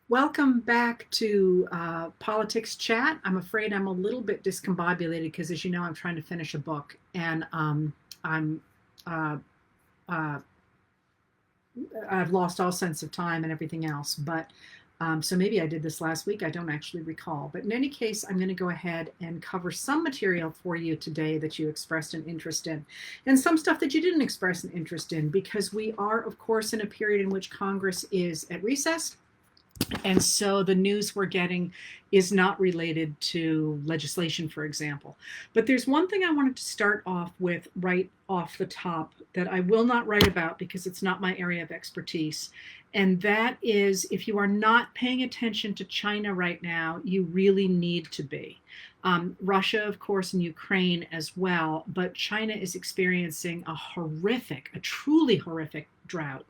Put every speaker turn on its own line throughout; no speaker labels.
Welcome back to Politics Chat. I'm afraid I'm a little bit discombobulated because, as you know, I'm trying to finish a book, and I'm uh, uh, I've lost all sense of time and everything else. But so maybe I did this last week. I don't actually recall. But in any case, I'm going to go ahead and cover some material for you today that you expressed an interest in, and some stuff that you didn't express an interest in, because we are, of course, in a period in which Congress is at recess. And so the news we're getting is not related to legislation, for example. But there's one thing I wanted to start off with right off the top that I will not write about because it's not my area of expertise. And that is, if you are not paying attention to China right now, you really need to be. Russia, of course, and Ukraine as well. But China is experiencing a truly horrific drought.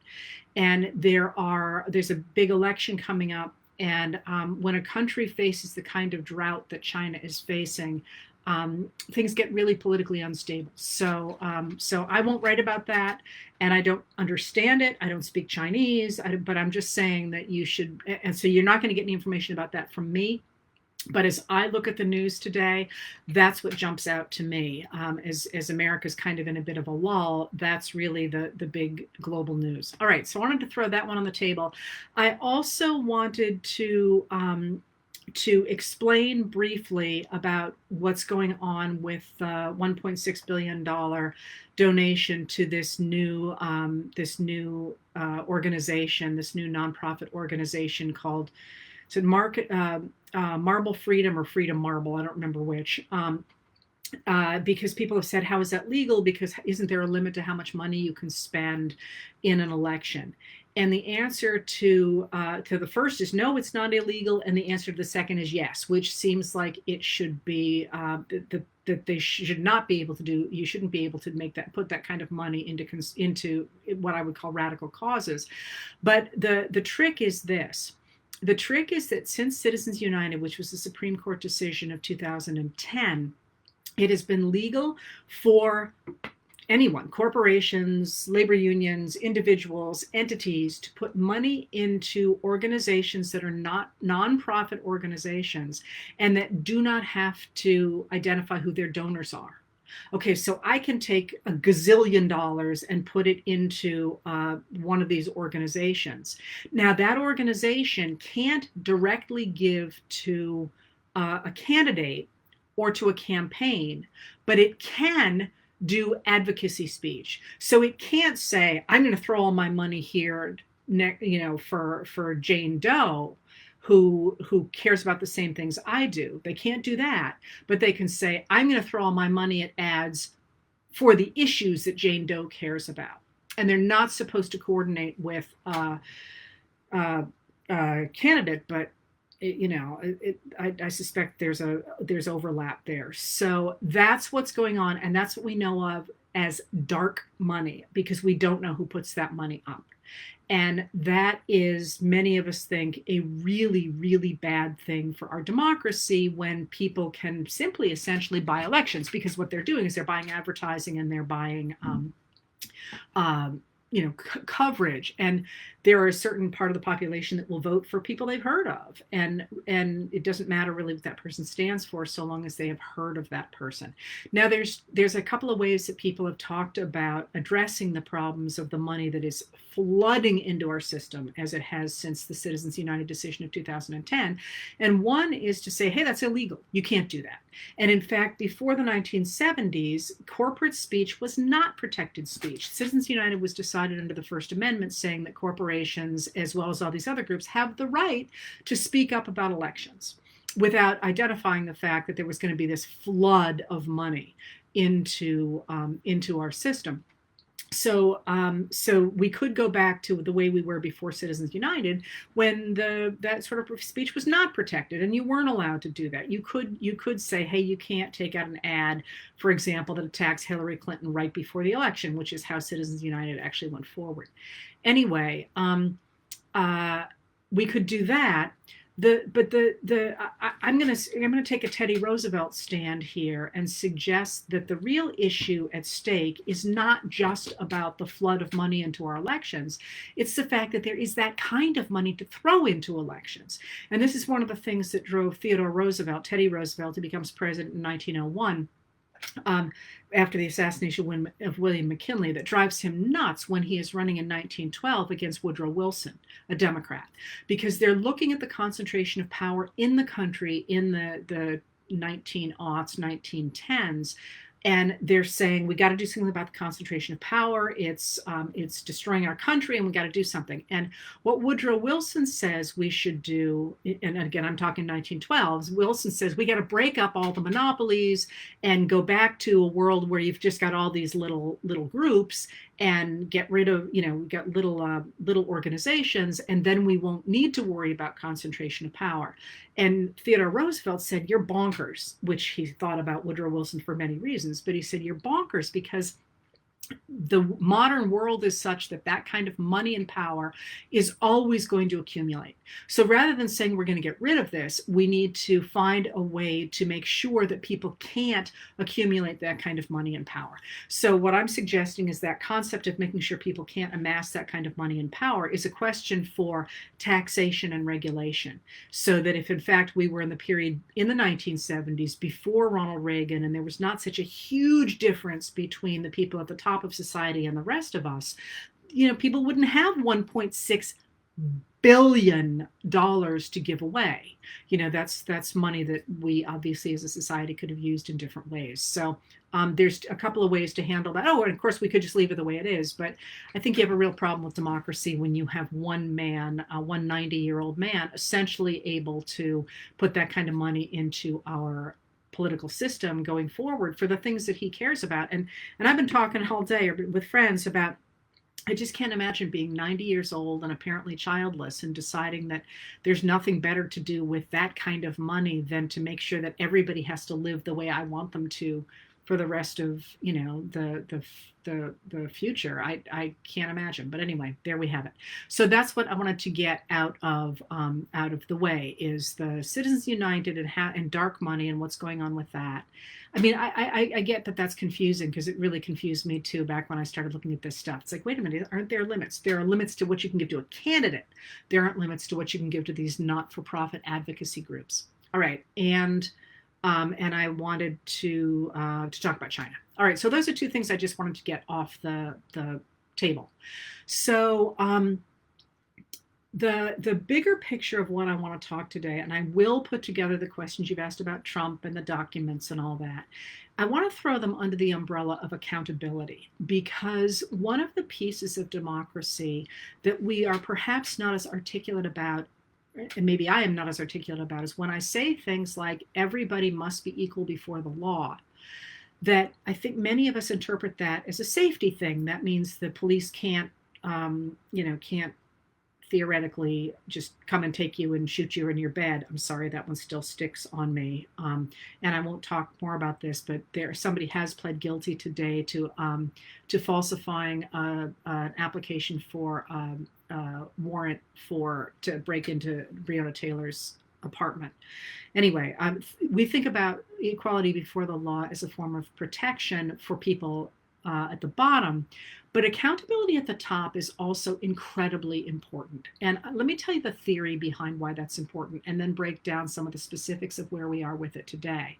And there's a big election coming up. And when a country faces the kind of drought that China is facing, things get really politically unstable. So I won't write about that, and I don't understand it. I don't speak Chinese, but I'm just saying that you should. And so you're not going to get any information about that from me. But as I look at the news today, that's what jumps out to me. As America's kind of in a bit of a lull, that's really the big global news. All right, so I wanted to throw that one on the table. I also wanted to explain briefly about what's going on with the $1.6 billion donation to this new organization, this new nonprofit organization called Marble Freedom or Freedom Marble. I don't remember which. Because people have said, how is that legal? Because isn't there a limit to how much money you can spend in an election? And the answer to the first is no, it's not illegal. And the answer to the second is yes, which seems like it should be that they should not be able to do. You shouldn't be able to put that kind of money into what I would call radical causes. But the trick is this. The trick is that since Citizens United, which was the Supreme Court decision of 2010, it has been legal for anyone, corporations, labor unions, individuals, entities, to put money into organizations that are not nonprofit organizations and that do not have to identify who their donors are. Okay, so I can take a gazillion dollars and put it into one of these organizations. Now, that organization can't directly give to a candidate or to a campaign, but it can do advocacy speech. So it can't say, I'm going to throw all my money here, for Jane Doe, who cares about the same things I do. They can't do that, but they can say, I'm going to throw all my money at ads for the issues that Jane Doe cares about. And they're not supposed to coordinate with candidate, but I suspect there's overlap there. So that's what's going on, and that's what we know of as dark money, because we don't know who puts that money up. And that is, many of us think, a really, really bad thing for our democracy, when people can simply essentially buy elections, because what they're doing is they're buying advertising and they're buying coverage. And there are a certain part of the population that will vote for people they've heard of, and it doesn't matter really what that person stands for, so long as they have heard of that person. Now, there's a couple of ways that people have talked about addressing the problems of the money that is flooding into our system, as it has since the Citizens United decision of 2010. And one is to say, hey, that's illegal. You can't do that. And in fact, before the 1970s, corporate speech was not protected speech. Citizens United was decided under the First Amendment, saying that corporations, as well as all these other groups, have the right to speak up about elections, without identifying the fact that there was going to be this flood of money into our system. So we could go back to the way we were before Citizens United, when that sort of speech was not protected, and you weren't allowed to do that. You could say, hey, you can't take out an ad, for example, that attacks Hillary Clinton right before the election, which is how Citizens United actually went forward. Anyway, we could do that. I'm gonna take a Teddy Roosevelt stand here and suggest that the real issue at stake is not just about the flood of money into our elections. It's the fact that there is that kind of money to throw into elections. And this is one of the things that drove Teddy Roosevelt, who becomes president in 1901, um, after the assassination of William McKinley, that drives him nuts when he is running in 1912 against Woodrow Wilson, a Democrat, because they're looking at the concentration of power in the country in the 19aughts, 1910s. And they're saying we got to do something about the concentration of power. It's destroying our country, and we got to do something. And what Woodrow Wilson says we should do, and again I'm talking 1912s. Wilson says we got to break up all the monopolies and go back to a world where you've just got all these little groups, and get rid of, we got little organizations, and then we won't need to worry about concentration of power. And Theodore Roosevelt said, you're bonkers, which he thought about Woodrow Wilson for many reasons, but he said, you're bonkers because the modern world is such that that kind of money and power is always going to accumulate. So rather than saying we're going to get rid of this, we need to find a way to make sure that people can't accumulate that kind of money and power. So what I'm suggesting is that concept of making sure people can't amass that kind of money and power is a question for taxation and regulation. So that if in fact we were in the period in the 1970s before Ronald Reagan, and there was not such a huge difference between the people at the top of society and the rest of us, people wouldn't have $1.6 billion to give away. That's money that we obviously as a society could have used in different ways. So there's a couple of ways to handle that. Oh, and of course we could just leave it the way it is, but I think you have a real problem with democracy when you have one man, one 90-year-old man, essentially able to put that kind of money into our political system going forward for the things that he cares about. And I've been talking all day with friends about, I just can't imagine being 90 years old and apparently childless and deciding that there's nothing better to do with that kind of money than to make sure that everybody has to live the way I want them to for the rest of the future. I can't imagine. But anyway, there we have it. So that's what I wanted to get out of the way, is the Citizens United and dark money and what's going on with that. I mean, I get that that's confusing, because it really confused me too back when I started looking at this stuff. It's like, wait a minute, aren't there limits? There are limits to what you can give to a candidate. There aren't limits to what you can give to these not-for-profit advocacy groups. All right, and I wanted to talk about China. All right, so those are two things I just wanted to get off the table. So the bigger picture of what I want to talk today, and I will put together the questions you've asked about Trump and the documents and all that. I want to throw them under the umbrella of accountability, because one of the pieces of democracy that we are perhaps not as articulate about, and maybe I am not as articulate about, is when I say things like everybody must be equal before the law, that I think many of us interpret that as a safety thing. That means the police can't theoretically just come and take you and shoot you in your bed. I'm sorry, that one still sticks on me. And I won't talk more about this, but somebody has pled guilty today to falsifying an application for warrant to break into Breonna Taylor's apartment. Anyway, we think about equality before the law as a form of protection for people at the bottom, but accountability at the top is also incredibly important. And let me tell you the theory behind why that's important, and then break down some of the specifics of where we are with it today.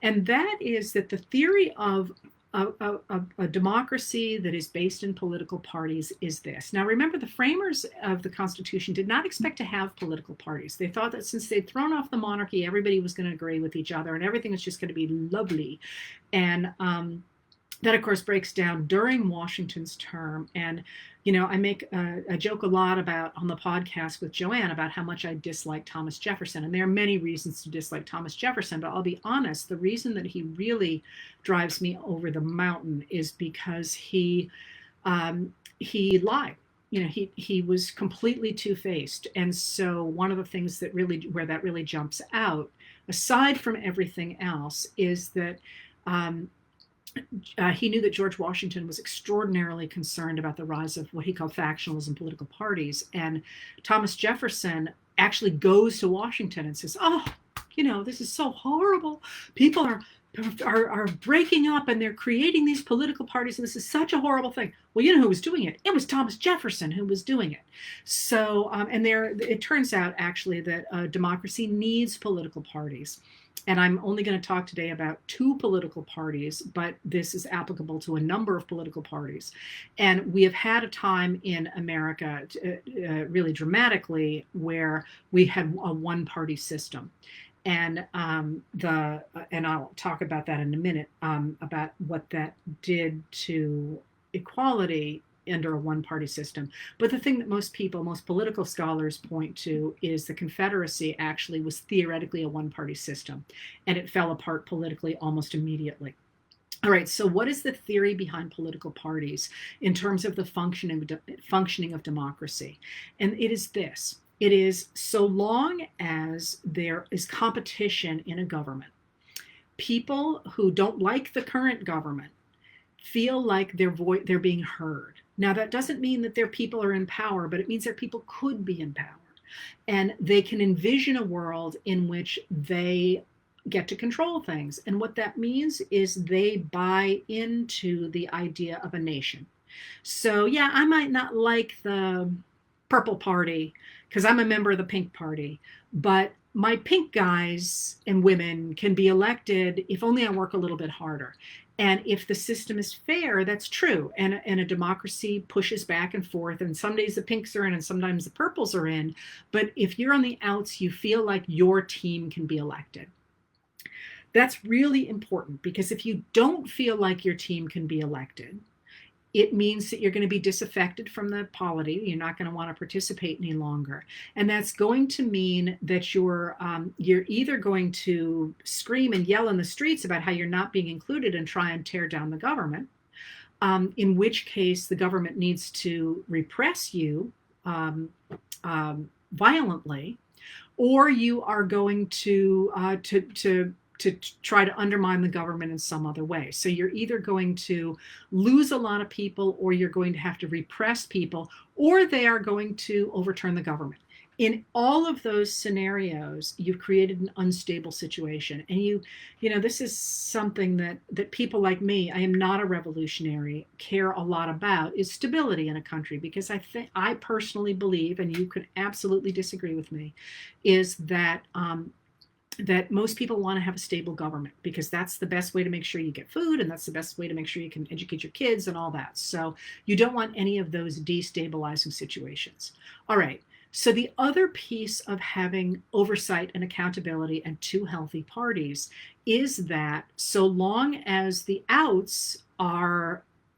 And that is that the theory of a democracy that is based in political parties is this. Now, remember, the framers of the Constitution did not expect to have political parties. They thought that since they'd thrown off the monarchy, everybody was going to agree with each other and everything was just going to be lovely. And that, of course, breaks down during Washington's term. And, I make a joke a lot on the podcast with Joanne about how much I dislike Thomas Jefferson. And there are many reasons to dislike Thomas Jefferson, but I'll be honest, the reason that he really drives me over the mountain is because he lied. He was completely two-faced. And so one of the things where that really jumps out, aside from everything else, is that he knew that George Washington was extraordinarily concerned about the rise of what he called factionalism, political parties. And Thomas Jefferson actually goes to Washington and says, "Oh, this is so horrible. People are breaking up and they're creating these political parties, and this is such a horrible thing." Well, you know who was doing it? It was Thomas Jefferson who was doing it. So, and it turns out actually that democracy needs political parties. And I'm only going to talk today about two political parties, but this is applicable to a number of political parties. And we have had a time in America, really dramatically, where we had a one-party system. And and I'll talk about that in a minute, about what that did to equality under a one-party system. But the thing that most political scholars point to is the Confederacy actually was theoretically a one-party system, and it fell apart politically almost immediately. All right, so what is the theory behind political parties in terms of the functioning of democracy? And it is this. It is, so long as there is competition in a government, people who don't like the current government feel like they're being heard. Now, that doesn't mean that their people are in power, but it means their people could be in power. And they can envision a world in which they get to control things. And what that means is they buy into the idea of a nation. So, yeah, I might not like the purple party because I'm a member of the pink party, but my pink guys and women can be elected if only I work a little bit harder. And if the system is fair, that's true. And a democracy pushes back and forth. And some days the pinks are in and sometimes the purples are in. But if you're on the outs, you feel like your team can be elected. That's really important, because if you don't feel like your team can be elected, it means that you're going to be disaffected from the polity. You're not going to want to participate any longer. And that's going to mean that you're either going to scream and yell in the streets about how you're not being included and try and tear down the government, in which case the government needs to repress you violently, or you are going to try to undermine the government in some other way. So you're either going to lose a lot of people, or you're going to have to repress people, or they are going to overturn the government. In all of those scenarios, you've created an unstable situation. And this is something that people like me, I am not a revolutionary, care a lot about, is stability in a country. Because I personally believe, and you could absolutely disagree with me, is that that most people want to have a stable government, because that's the best way to make sure you get food, and that's the best way to make sure you can educate your kids and all that. So you don't want any of those destabilizing situations. All right. So the other piece of having oversight and accountability and two healthy parties is that so long as the outs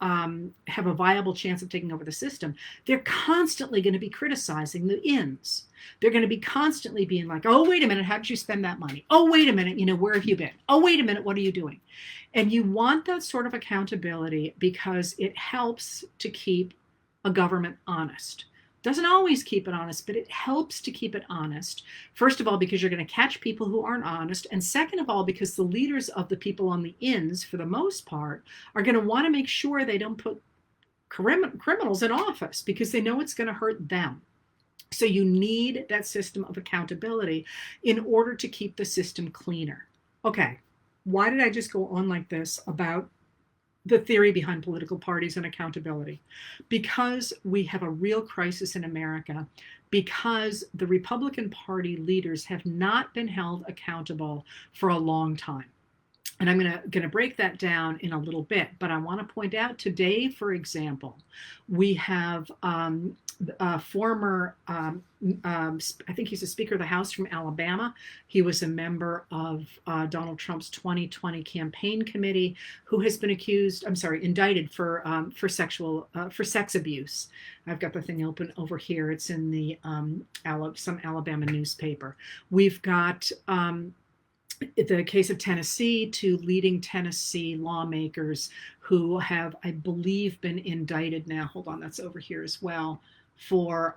have a viable chance of taking over the system, they're constantly going to be criticizing the ins. They're going to be constantly being like, "Oh, wait a minute, how did you spend that money? Oh, wait a minute, where have you been? Oh, wait a minute, what are you doing?" And you want that sort of accountability because it helps to keep a government honest. Doesn't always keep it honest, but it helps to keep it honest. First of all, because you're going to catch people who aren't honest. And second of all, because the leaders of the people on the ins, for the most part, are going to want to make sure they don't put criminals in office, because they know it's going to hurt them. So you need that system of accountability in order to keep the system cleaner. Okay, why did I just go on like this about the theory behind political parties and accountability? Because we have a real crisis in America, because the Republican Party leaders have not been held accountable for a long time. And I'm going to break that down in a little bit, but I want to point out today, for example, we have a former, I think he's a Speaker of the House from Alabama. He was a member of Donald Trump's 2020 campaign committee, who has been indicted for sex abuse. I've got the thing open over here. It's in the some Alabama newspaper. We've got the case of Tennessee, two leading Tennessee lawmakers who have, I believe, been indicted now. Hold on, that's over here as well, for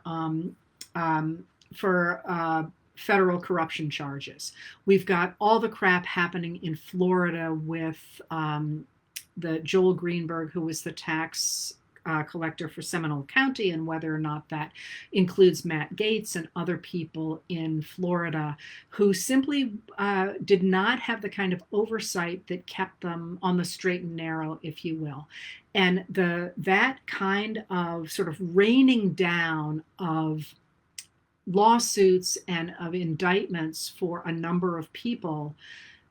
federal corruption charges. We've got all the crap happening in Florida with the Joel Greenberg, who was the tax collector for Seminole County, and whether or not that includes Matt Gaetz and other people in Florida who simply did not have the kind of oversight that kept them on the straight and narrow, if you will. And that kind of sort of raining down of lawsuits and of indictments for a number of people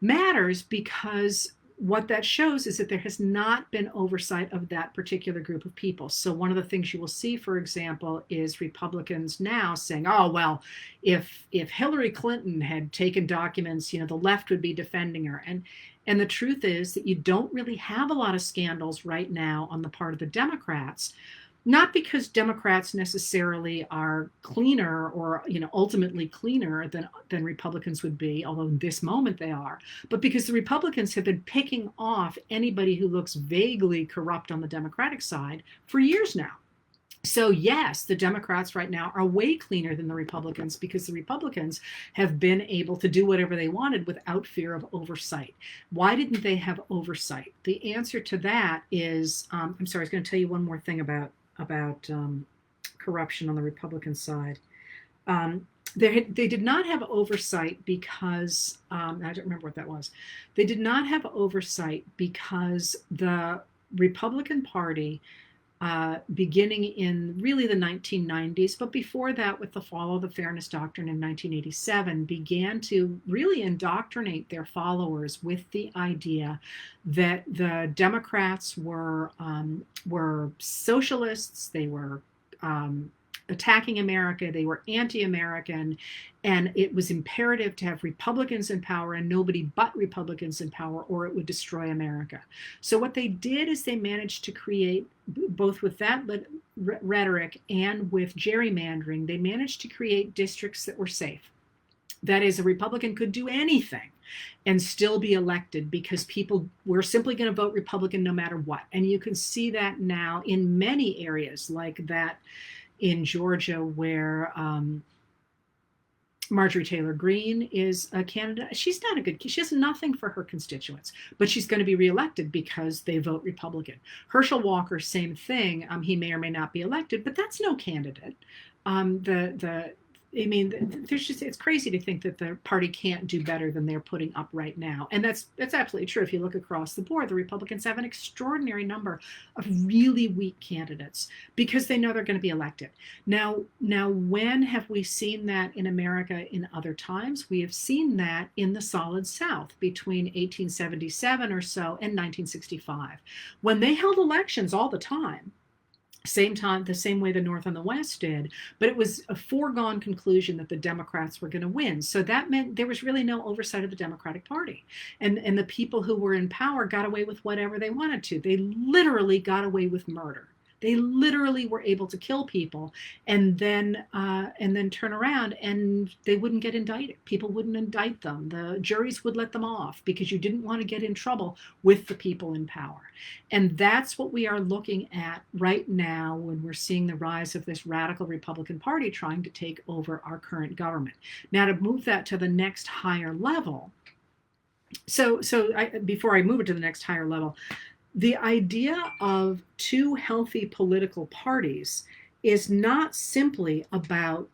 matters, because what that shows is that there has not been oversight of that particular group of people. So one of the things you will see, for example, is Republicans now saying, oh, well, if Hillary Clinton had taken documents, the left would be defending her. And the truth is that you don't really have a lot of scandals right now on the part of the Democrats. Not because Democrats necessarily are cleaner or, ultimately cleaner than Republicans would be, although in this moment they are, but because the Republicans have been picking off anybody who looks vaguely corrupt on the Democratic side for years now. So yes, the Democrats right now are way cleaner than the Republicans, because the Republicans have been able to do whatever they wanted without fear of oversight. Why didn't they have oversight? The answer to that is, I'm sorry, I was going to tell you one more thing about corruption on the Republican side. They did not have oversight because, I don't remember what that was. They did not have oversight because the Republican Party, beginning in really the 1990s, but before that with the fall of the Fairness Doctrine in 1987, began to really indoctrinate their followers with the idea that the Democrats were socialists, they were attacking America, they were anti-American, and it was imperative to have Republicans in power and nobody but Republicans in power, or it would destroy America. So what they did is they managed to create, both with that rhetoric and with gerrymandering, they managed to create districts that were safe. That is, a Republican could do anything and still be elected because people were simply going to vote Republican no matter what. And you can see that now in many areas, like that in Georgia, where Marjorie Taylor Greene is a candidate. She's not a good, she has nothing for her constituents, but she's going to be reelected because they vote Republican. Herschel Walker, same thing. He may or may not be elected, but that's no candidate. There's just, it's crazy to think that the party can't do better than they're putting up right now. And that's absolutely true. If you look across the board, the Republicans have an extraordinary number of really weak candidates because they know they're going to be elected. Now, when have we seen that in America in other times? We have seen that in the Solid South between 1877 or so and 1965, when they held elections all the time. Same time, the same way the North and the West did, but it was a foregone conclusion that the Democrats were going to win. So that meant there was really no oversight of the Democratic Party. And the people who were in power got away with whatever they wanted to. They literally got away with murder. They literally were able to kill people and then turn around and they wouldn't get indicted. People wouldn't indict them. The juries would let them off because you didn't want to get in trouble with the people in power. And that's what we are looking at right now when we're seeing the rise of this radical Republican Party trying to take over our current government. Now, to move that to the next higher level, before I move it to the next higher level, the idea of two healthy political parties is not simply about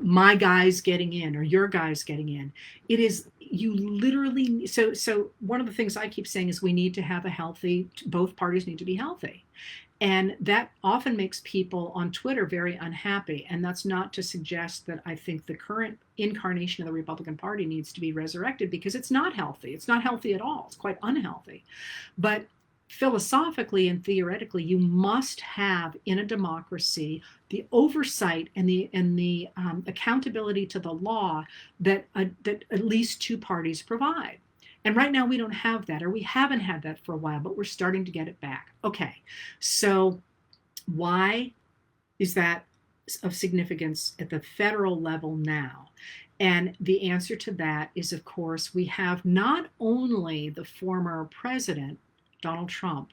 my guys getting in or your guys getting in. It is, you literally, so one of the things I keep saying is we need to have a healthy, both parties need to be healthy. And that often makes people on Twitter very unhappy. And that's not to suggest that I think the current incarnation of the Republican Party needs to be resurrected, because it's not healthy. It's not healthy at all. It's quite unhealthy. But philosophically and theoretically, you must have in a democracy the oversight and the accountability to the law that at least two parties provide. And right now we don't have that, or we haven't had that for a while, but we're starting to get it back. Okay, so why is that of significance at the federal level now? And the answer to that is, of course, we have not only the former president, Donald Trump,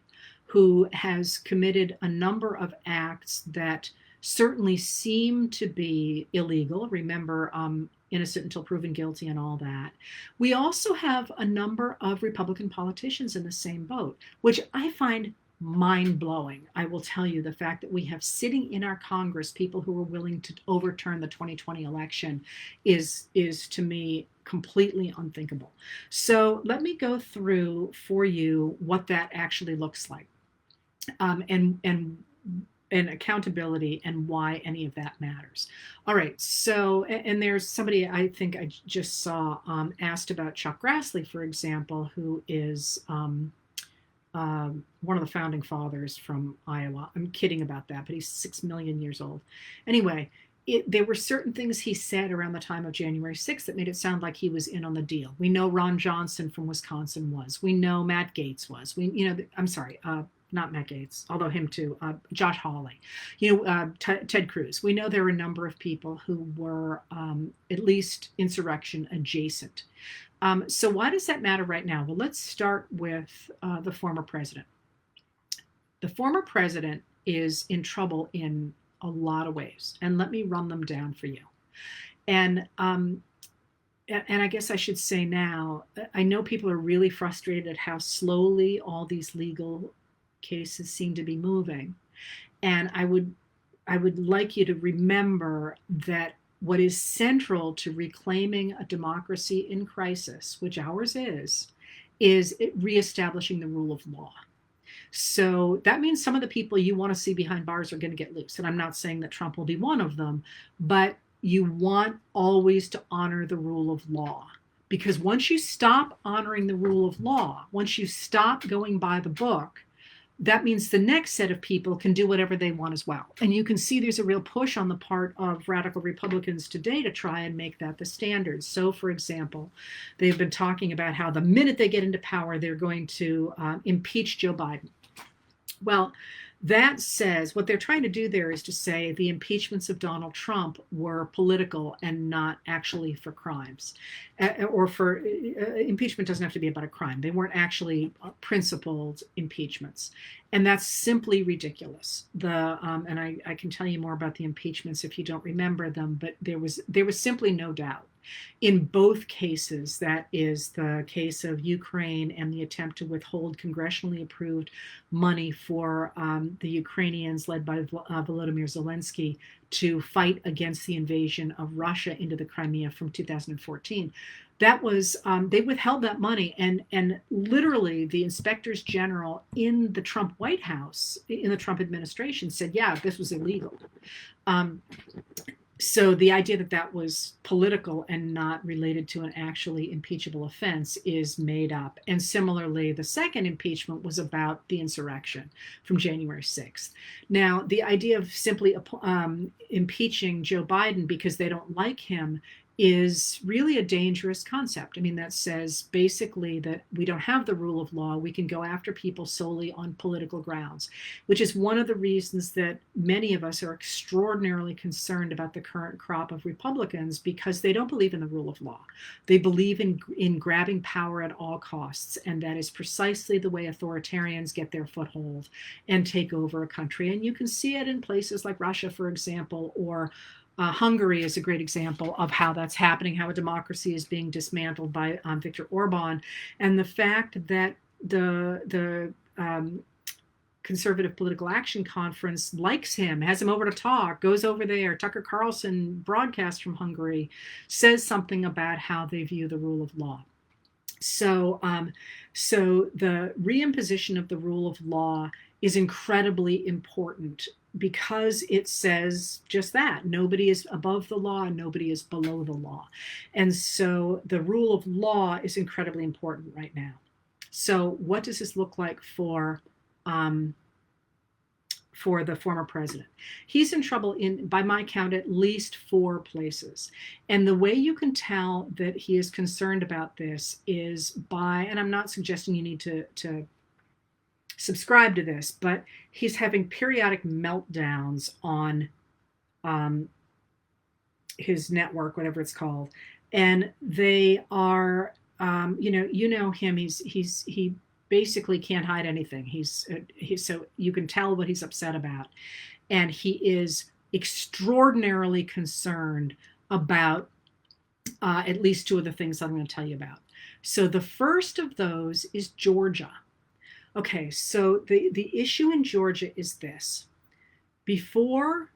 who has committed a number of acts that certainly seem to be illegal. Remember, innocent until proven guilty and all that. We also have a number of Republican politicians in the same boat, which I find mind-blowing. I will tell you, the fact that we have sitting in our Congress people who are willing to overturn the 2020 election is to me completely unthinkable. So let me go through for you what that actually looks like, and accountability and why any of that matters. All right, so and there's somebody I think I just saw asked about Chuck Grassley, for example, who is one of the founding fathers from Iowa. I'm kidding about that, but he's 6 million years old. Anyway, there were certain things he said around the time of January 6th that made it sound like he was in on the deal. We know Ron Johnson from Wisconsin was. We know Matt Gaetz was. I'm sorry, not Matt Gaetz, although him too, Josh Hawley, Ted Cruz. We know there were a number of people who were at least insurrection adjacent. So why does that matter right now? Well, let's start with the former president. The former president is in trouble in a lot of ways, and let me run them down for you. And I guess I should say now, I know people are really frustrated at how slowly all these legal cases seem to be moving. And I would like you to remember that what is central to reclaiming a democracy in crisis, which ours is reestablishing the rule of law. So that means some of the people you want to see behind bars are going to get loose. And I'm not saying that Trump will be one of them, but you want always to honor the rule of law. Because once you stop honoring the rule of law, once you stop going by the book, that means the next set of people can do whatever they want as well. And you can see there's a real push on the part of radical Republicans today to try and make that the standard. So, for example, they've been talking about how the minute they get into power, they're going to impeach Joe Biden. Well, that says what they're trying to do there is to say the impeachments of Donald Trump were political and not actually for crimes, or for impeachment doesn't have to be about a crime. They weren't actually principled impeachments, and that's simply ridiculous. And I can tell you more about the impeachments if you don't remember them, but there was simply no doubt. In both cases, that is the case of Ukraine and the attempt to withhold congressionally approved money for the Ukrainians led by Volodymyr Zelensky to fight against the invasion of Russia into the Crimea from 2014. That was, they withheld that money, and literally the inspectors general in the Trump White House, in the Trump administration, said, yeah, this was illegal. So the idea that that was political and not related to an actually impeachable offense is made up. And similarly, the second impeachment was about the insurrection from January 6th. Now, the idea of simply impeaching Joe Biden because they don't like him is really a dangerous concept. I mean, that says basically that we don't have the rule of law. We can go after people solely on political grounds, which is one of the reasons that many of us are extraordinarily concerned about the current crop of Republicans, because they don't believe in the rule of law. They believe in grabbing power at all costs, and that is precisely the way authoritarians get their foothold and take over a country. And you can see it in places like Russia, for example, or Hungary is a great example of how that's happening, how a democracy is being dismantled by Viktor Orban. And the fact that the Conservative Political Action Conference likes him, has him over to talk, goes over there. Tucker Carlson broadcast from Hungary says something about how they view the rule of law. So the reimposition of the rule of law is incredibly important, because it says just that. Nobody is above the law and nobody is below the law. And so the rule of law is incredibly important right now. So what does this look like for the former president? He's in trouble in, by my count, at least 4 places. And the way you can tell that he is concerned about this is by, and I'm not suggesting you need to subscribe to this, but he's having periodic meltdowns on his network, whatever it's called, and they are, you know him. He basically can't hide anything. He's so you can tell what he's upset about, and he is extraordinarily concerned about at least 2 of the things I'm going to tell you about. So the first of those is Georgia. Okay, so the issue in Georgia is this. Before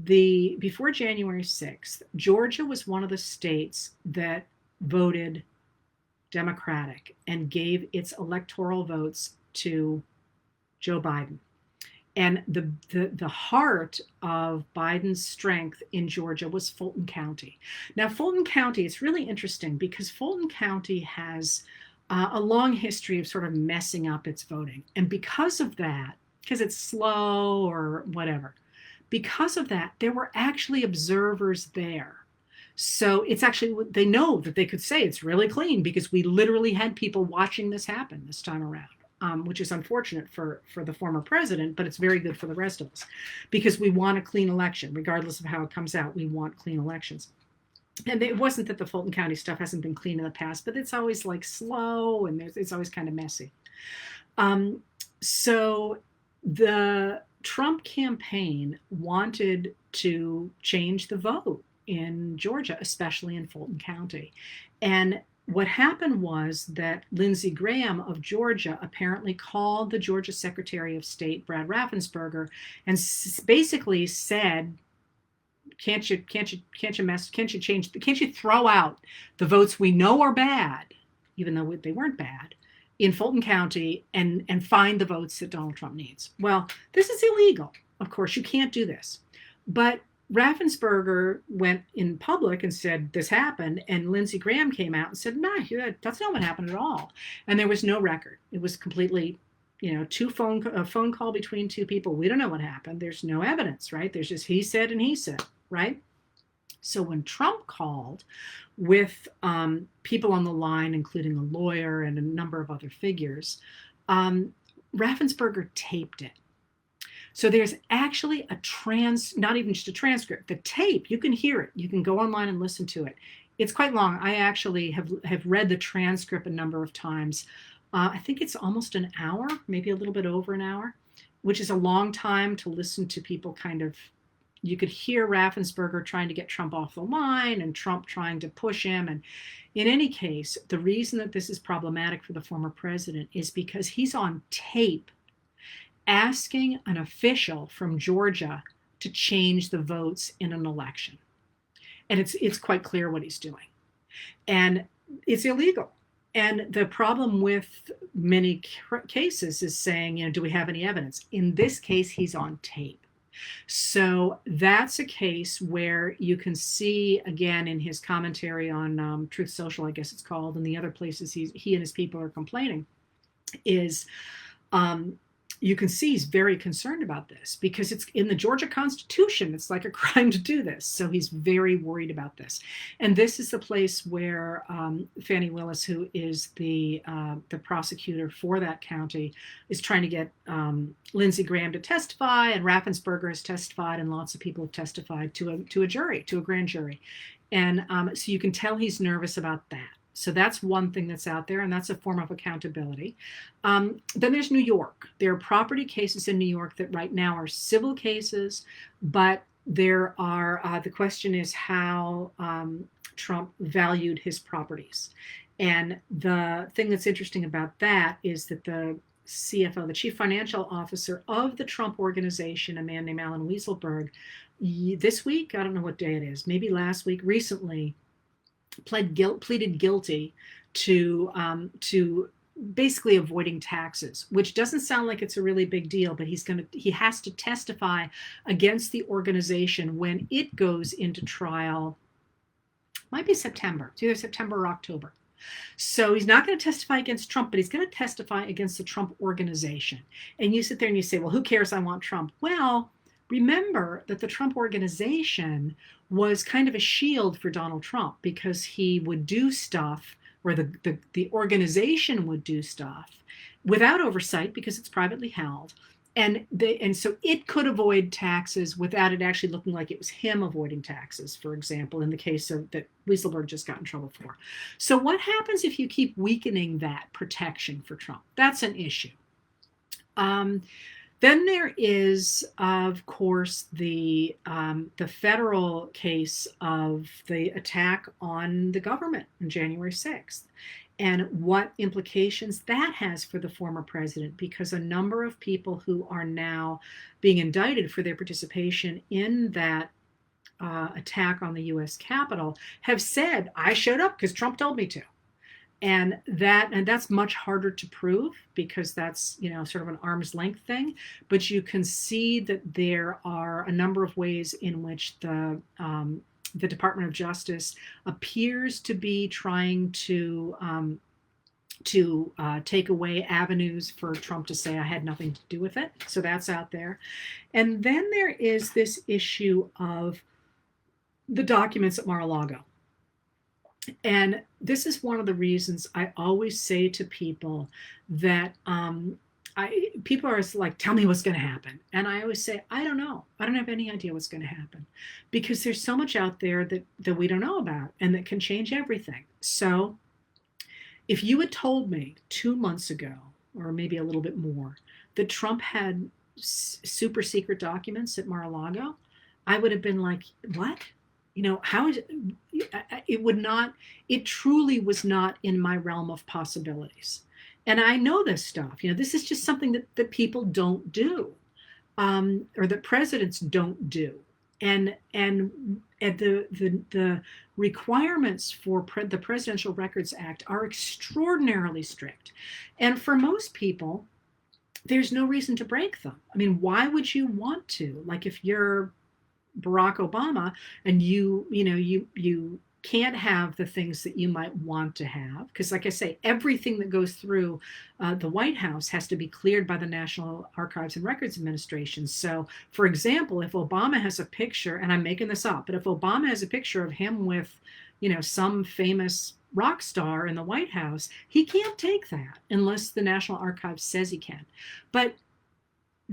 before January 6th, Georgia was one of the states that voted Democratic and gave its electoral votes to Joe Biden. And the heart of Biden's strength in Georgia was Fulton County. Now, Fulton County, it's really interesting because Fulton County has a long history of sort of messing up its voting. And because of that, because it's slow or whatever, because of that, there were actually observers there. So it's actually, they know that they could say it's really clean because we literally had people watching this happen this time around. Which is unfortunate for the former president, but it's very good for the rest of us because we want a clean election, regardless of how it comes out. We want clean elections. And it wasn't that the Fulton County stuff hasn't been clean in the past, but it's always like slow and it's always kind of messy. So the Trump campaign wanted to change the vote in Georgia, especially in Fulton County. And what happened was that Lindsey Graham of Georgia apparently called the Georgia Secretary of State, Brad Raffensperger, and basically said, can't you throw out the votes we know are bad, even though they weren't bad, in Fulton County and find the votes that Donald Trump needs? Well, this is illegal. Of course, you can't do this. But Raffensperger went in public and said this happened, and Lindsey Graham came out and said, "No, that's not what happened at all." And there was no record. It was completely, a phone call between two people. We don't know what happened. There's no evidence, right? There's just he said and he said, right? So when Trump called with people on the line, including a lawyer and a number of other figures, Raffensperger taped it. So there's actually not even just a transcript, the tape, you can hear it. You can go online and listen to it. It's quite long. I actually have read the transcript a number of times. I think it's almost an hour, maybe a little bit over an hour, which is a long time to listen to people you could hear Raffensperger trying to get Trump off the line and Trump trying to push him. And in any case, the reason that this is problematic for the former president is because he's on tape asking an official from Georgia to change the votes in an election. And it's quite clear what he's doing. And it's illegal. And the problem with many cases is saying, do we have any evidence? In this case, he's on tape. So that's a case where you can see, again, in his commentary on Truth Social, I guess it's called, and the other places he and his people are complaining, is you can see he's very concerned about this because it's in the Georgia Constitution. It's like a crime to do this. So he's very worried about this. And this is the place where Fani Willis, who is the prosecutor for that county, is trying to get Lindsey Graham to testify, and Raffensperger has testified, and lots of people have testified to a jury, to a grand jury. And so you can tell he's nervous about that. So that's one thing that's out there, and that's a form of accountability. Then there's New York. There are property cases in New York that right now are civil cases, but there are, the question is how Trump valued his properties. And the thing that's interesting about that is that the CFO, the chief financial officer of the Trump organization, a man named Alan Weisselberg, this week, I don't know what day it is, maybe last week, recently, pleaded guilty to basically avoiding taxes, which doesn't sound like it's a really big deal, but he has to testify against the organization when it goes into trial. Might be September. It's either September or October. So he's not going to testify against Trump, but he's going to testify against the Trump organization. And you sit there and you say, well, who cares? I want Trump. Well, remember that the Trump organization was kind of a shield for Donald Trump because he would do stuff, or the organization would do stuff without oversight because it's privately held. And so it could avoid taxes without it actually looking like it was him avoiding taxes, for example, in the case of that Weisselberg just got in trouble for. So what happens if you keep weakening that protection for Trump? That's an issue. Then there is, of course, the federal case of the attack on the government on January 6th. and what implications that has for the former president, because a number of people who are now being indicted for their participation in that attack on the US Capitol have said, I showed up because Trump told me to. And that's much harder to prove because that's, sort of an arm's length thing. But you can see that there are a number of ways in which the Department of Justice appears to be trying to take away avenues for Trump to say I had nothing to do with it. So that's out there. And then there is this issue of the documents at Mar-a-Lago. And this is one of the reasons I always say to people that people are like, tell me what's going to happen. And I always say, I don't know. I don't have any idea what's going to happen because there's so much out there that we don't know about and that can change everything. So if you had told me 2 months ago, or maybe a little bit more, that Trump had super secret documents at Mar-a-Lago, I would have been like, what? How is it truly was not in my realm of possibilities. And I know this stuff. This is just something that people don't do, or that presidents don't do. And the requirements for the Presidential Records Act are extraordinarily strict. And for most people, there's no reason to break them. I mean, why would you want to? Like if you're Barack Obama and you can't have the things that you might want to have, because like I say, everything that goes through the White House has to be cleared by the National Archives and Records Administration. So for example, if Obama has a picture, and I'm making this up, but if Obama has a picture of him with some famous rock star in the White House, he can't take that unless the National Archives says he can. But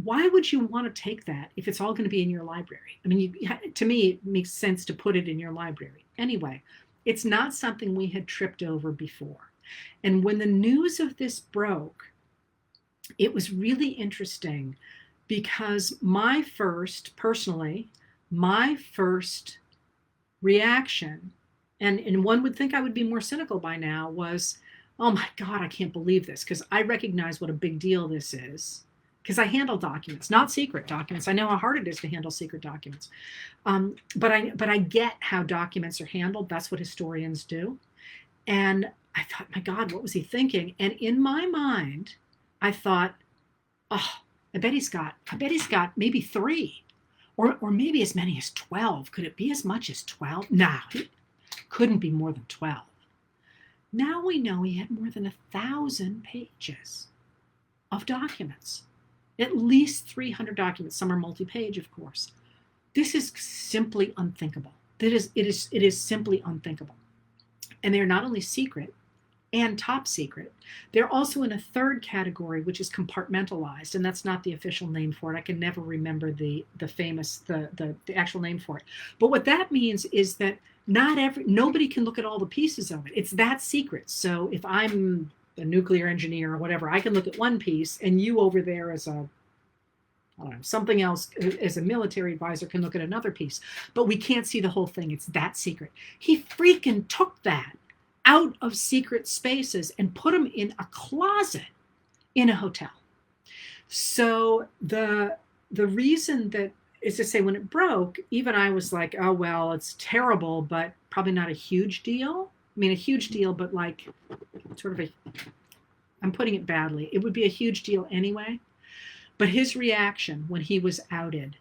why would you want to take that if it's all going to be in your library? I mean, to me, it makes sense to put it in your library. Anyway, it's not something we had tripped over before. And when the news of this broke, it was really interesting because my first reaction, and one would think I would be more cynical by now, was, oh my God, I can't believe this, because I recognize what a big deal this is. Because I handle documents, not secret documents. I know how hard it is to handle secret documents. But I get how documents are handled. That's what historians do. And I thought, my God, what was he thinking? And in my mind, I thought, oh, I bet he's got maybe 3 or maybe as many as 12. Could it be as much as 12? No, it couldn't be more than 12. Now we know he had more than 1,000 pages of documents. At least 300 documents. Some are multi-page, of course. This is simply unthinkable. It is simply unthinkable. And they're not only secret and top secret, they're also in a third category, which is compartmentalized, and that's not the official name for it. I can never remember the actual name for it. But what that means is that nobody can look at all the pieces of it. It's that secret. So if I'm a nuclear engineer or whatever, I can look at one piece, and you over there as something else, as a military advisor, can look at another piece, but we can't see the whole thing. It's that secret. He freaking took that out of secret spaces and put them in a closet in a hotel. So the reason that is to say, when it broke, even I was like, oh, well, it's terrible, but probably not a huge deal. I mean, a huge deal, but like sort of I'm putting it badly. It would be a huge deal anyway. But his reaction when he was outed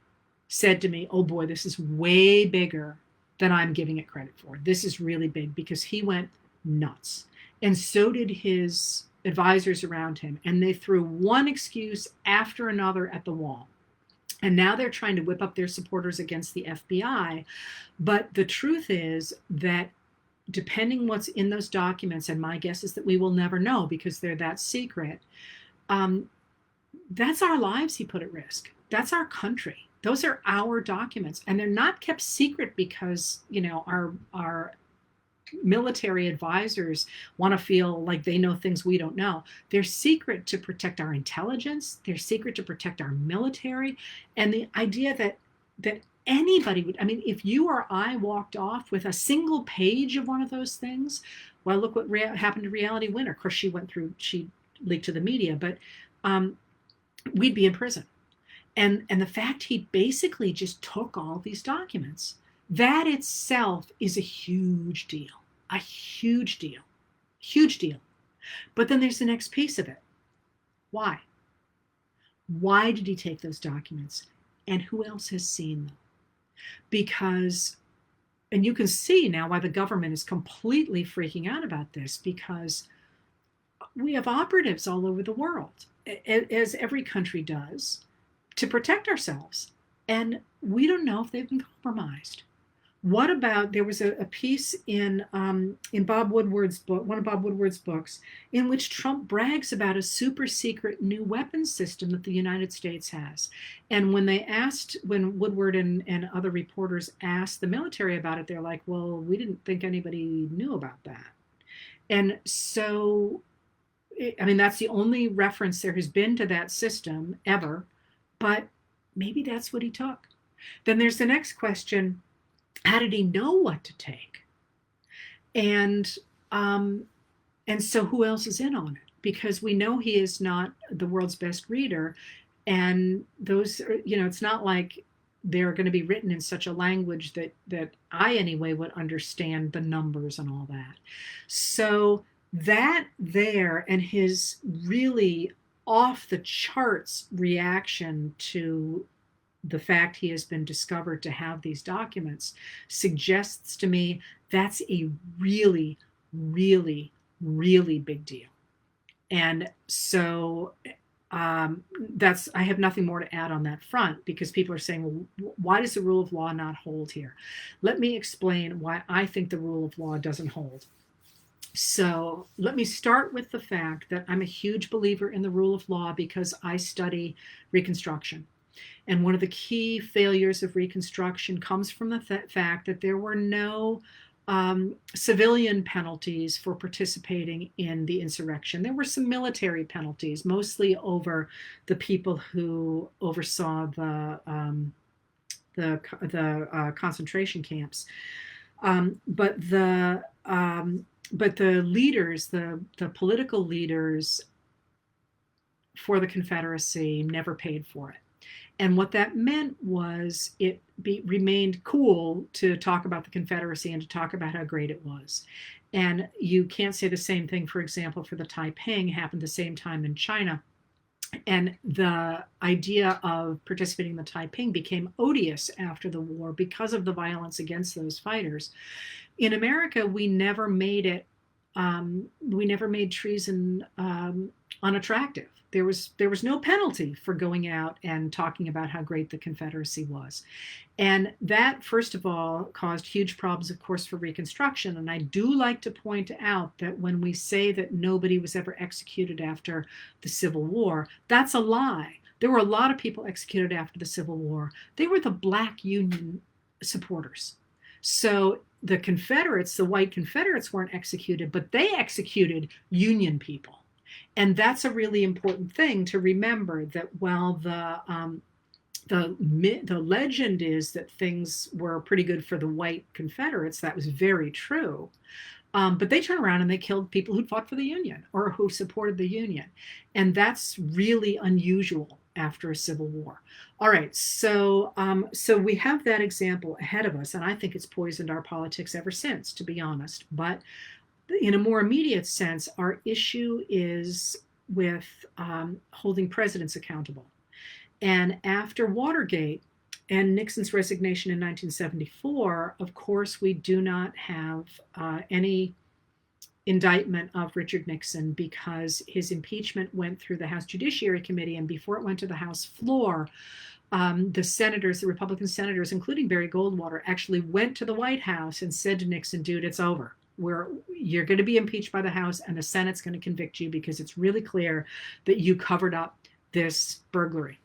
said to me, oh boy, this is way bigger than I'm giving it credit for. This is really big, because he went nuts. And so did his advisors around him. And they threw one excuse after another at the wall. And now they're trying to whip up their supporters against the FBI. But the truth is that depending what's in those documents, and my guess is that we will never know because they're that secret, that's our lives he put at risk. That's our country. Those are our documents. And they're not kept secret because, our military advisors want to feel like they know things we don't know. They're secret to protect our intelligence. They're secret to protect our military. And the idea that anybody would, I mean, if you or I walked off with a single page of one of those things, Well, look what happened to Reality Winner. Of course, she leaked to the media, but we'd be in prison. And the fact he basically just took all these documents, that itself is a huge deal, a huge deal, huge deal. But then there's the next piece of it. Why? Why did he take those documents? And who else has seen them? Because, and you can see now why the government is completely freaking out about this, because we have operatives all over the world, as every country does, to protect ourselves. And we don't know if they've been compromised. What about, there was a piece in Bob Woodward's book, one of Bob Woodward's books, in which Trump brags about a super secret new weapons system that the United States has. And when Woodward and other reporters asked the military about it, they're like, well, we didn't think anybody knew about that. And so, I mean, that's the only reference there has been to that system ever, but maybe that's what he took. Then there's the next question. How did he know what to take? And so who else is in on it? Because we know he is not the world's best reader. And those are, it's not like they're going to be written in such a language that I anyway would understand the numbers and all that. So that there, and his really off the charts reaction to the fact he has been discovered to have these documents, suggests to me that's a really, really, really big deal. And so I have nothing more to add on that front, because people are saying, well, why does the rule of law not hold here? Let me explain why I think the rule of law doesn't hold. So let me start with the fact that I'm a huge believer in the rule of law because I study Reconstruction. And one of the key failures of Reconstruction comes from the fact that there were no civilian penalties for participating in the insurrection. There were some military penalties, mostly over the people who oversaw the concentration camps. But the leaders, the political leaders for the Confederacy never paid for it. And what that meant was it remained cool to talk about the Confederacy and to talk about how great it was. And you can't say the same thing, for example, for the Taiping, happened the same time in China. And the idea of participating in the Taiping became odious after the war because of the violence against those fighters. In America, we never made treason unattractive. There was no penalty for going out and talking about how great the Confederacy was. And that, first of all, caused huge problems, of course, for Reconstruction. And I do like to point out that when we say that nobody was ever executed after the Civil War, that's a lie. There were a lot of people executed after the Civil War. They were the Black Union supporters. So the Confederates, the white Confederates, weren't executed, but they executed Union people. And that's a really important thing to remember, that while the legend is that things were pretty good for the white Confederates, that was very true. But they turned around and they killed people who'd fought for the Union or who supported the Union. And that's really unusual after a Civil War. All right, so we have that example ahead of us, and I think it's poisoned our politics ever since, to be honest. But in a more immediate sense, our issue is with holding presidents accountable. And after Watergate and Nixon's resignation in 1974, of course, we do not have any indictment of Richard Nixon, because his impeachment went through the House Judiciary Committee, and before it went to the House floor, the Republican senators, including Barry Goldwater, actually went to the White House and said to Nixon, dude, it's over. You're going to be impeached by the House, and the Senate's going to convict you because it's really clear that you covered up this burglary.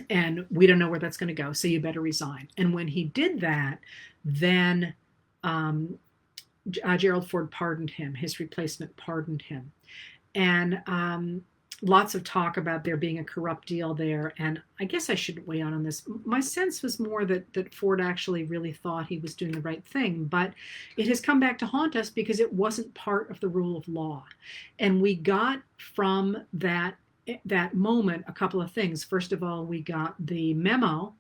And we don't know where that's going to go, so you better resign. And when he did that, then Gerald Ford pardoned him. His replacement pardoned him. And lots of talk about there being a corrupt deal there, and I guess I shouldn't weigh on this. My sense was more that Ford actually really thought he was doing the right thing, but it has come back to haunt us because it wasn't part of the rule of law, and we got from that moment a couple of things. First of all, we got the memo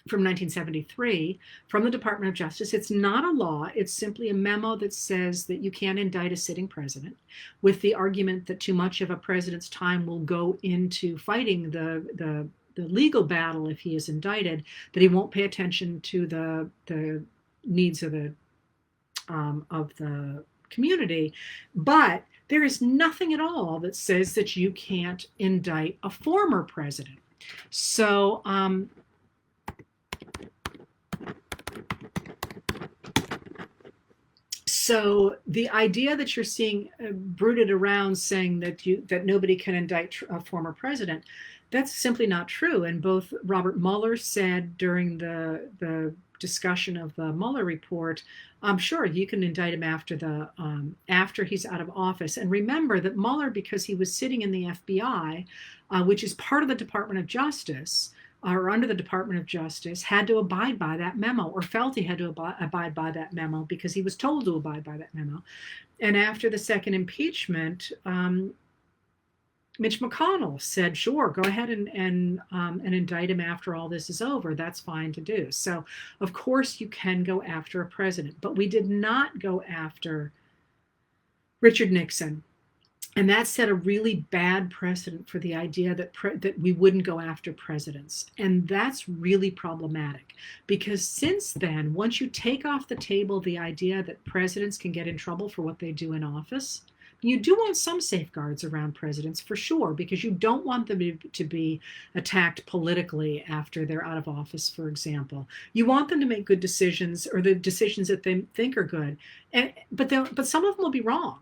from 1973 from the Department of Justice. It's not a law, it's simply a memo that says that you can't indict a sitting president, with the argument that too much of a president's time will go into fighting the legal battle if he is indicted, that he won't pay attention to the needs of the community. But there is nothing at all that says that you can't indict a former president. So so the idea that you're seeing brooded around saying that nobody can indict a former president, that's simply not true. And both Robert Mueller said during the discussion of the Mueller report, I'm sure you can indict him after he's out of office. And remember that Mueller, because he was sitting in the FBI, which is part of the Department of Justice, or under the Department of Justice, had to abide by that memo, or felt he had to abide by that memo because he was told to abide by that memo. And after the second impeachment, Mitch McConnell said, sure, go ahead and indict him after all this is over. That's fine to do. So, of course, you can go after a president, but we did not go after Richard Nixon. And that set a really bad precedent for the idea that we wouldn't go after presidents. And that's really problematic, because since then, once you take off the table the idea that presidents can get in trouble for what they do in office, you do want some safeguards around presidents for sure, because you don't want them to be attacked politically after they're out of office, for example. You want them to make good decisions, or the decisions that they think are good. But some of them will be wrong.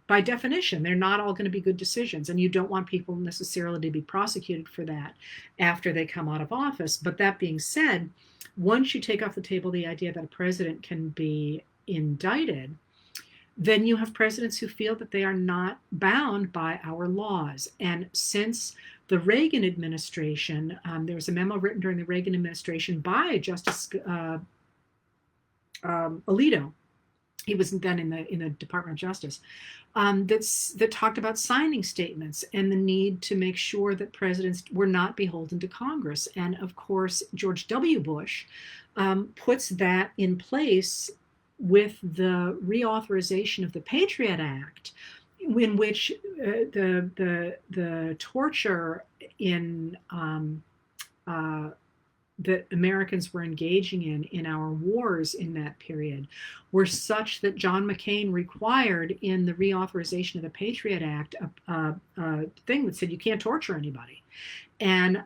By definition, they're not all going to be good decisions, and you don't want people necessarily to be prosecuted for that after they come out of office. But that being said, once you take off the table the idea that a president can be indicted, then you have presidents who feel that they are not bound by our laws. And since the Reagan administration, there was a memo written during the Reagan administration by Justice Alito. He was then in the Department of Justice, that talked about signing statements and the need to make sure that presidents were not beholden to Congress. And of course, George W. Bush puts that in place with the reauthorization of the Patriot Act, in which the torture in that Americans were engaging in our wars in that period were such that John McCain required in the reauthorization of the Patriot Act a thing that said you can't torture anybody. And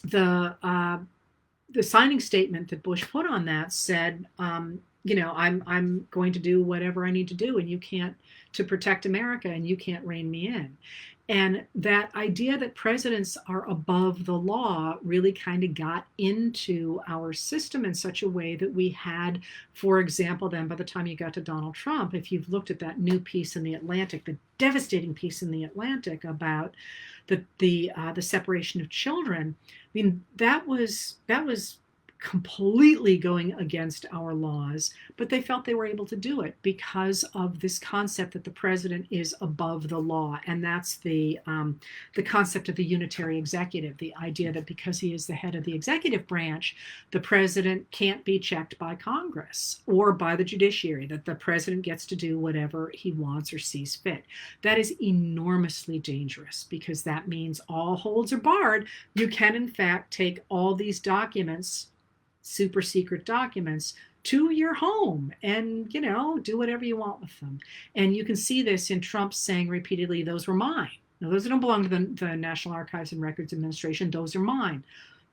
the signing statement that Bush put on that said, I'm going to do whatever I need to do, and you can't, to protect America, and you can't rein me in. And that idea that presidents are above the law really kind of got into our system in such a way that we had, for example, then by the time you got to Donald Trump, if you've looked at that new piece in the Atlantic, the devastating piece in the Atlantic about the separation of children, I mean, that was completely going against our laws, but they felt they were able to do it because of this concept that the president is above the law. And that's the concept of the unitary executive, the idea that because he is the head of the executive branch, the president can't be checked by Congress or by the judiciary, that the president gets to do whatever he wants or sees fit. That is enormously dangerous, because that means all holds are barred. You can, in fact, take all these documents, super secret documents, to your home and, do whatever you want with them. And you can see this in Trump saying repeatedly, those were mine. Now, those don't belong to the National Archives and Records Administration. Those are mine.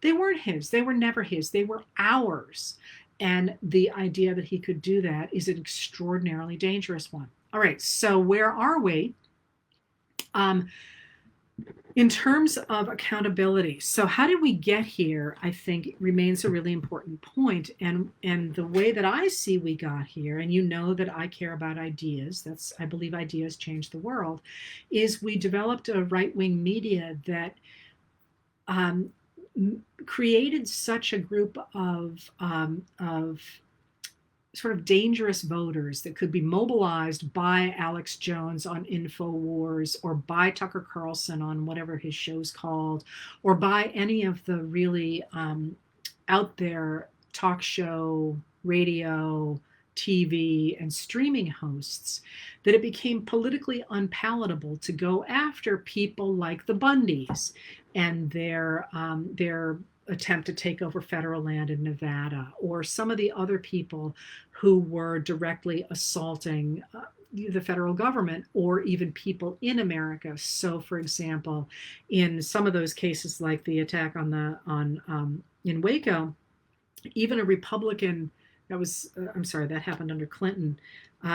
They weren't his. They were never his. They were ours. And the idea that he could do that is an extraordinarily dangerous one. All right, so where are we? In terms of accountability, so how did we get here? I think remains a really important point. And the way that I see we got here, and you know that I care about ideas, that's I believe ideas change the world, is we developed a right-wing media that um, created such a group of sort of dangerous voters that could be mobilized by Alex Jones on InfoWars or by Tucker Carlson on whatever his show's called, or by any of the really out there talk show, radio, TV, and streaming hosts, that it became politically unpalatable to go after people like the Bundys and their attempt to take over federal land in Nevada, or some of the other people who were directly assaulting the federal government or even people in America. So, for example, in some of those cases, like the attack on in Waco, even a Republican that was I'm sorry, that happened under Clinton.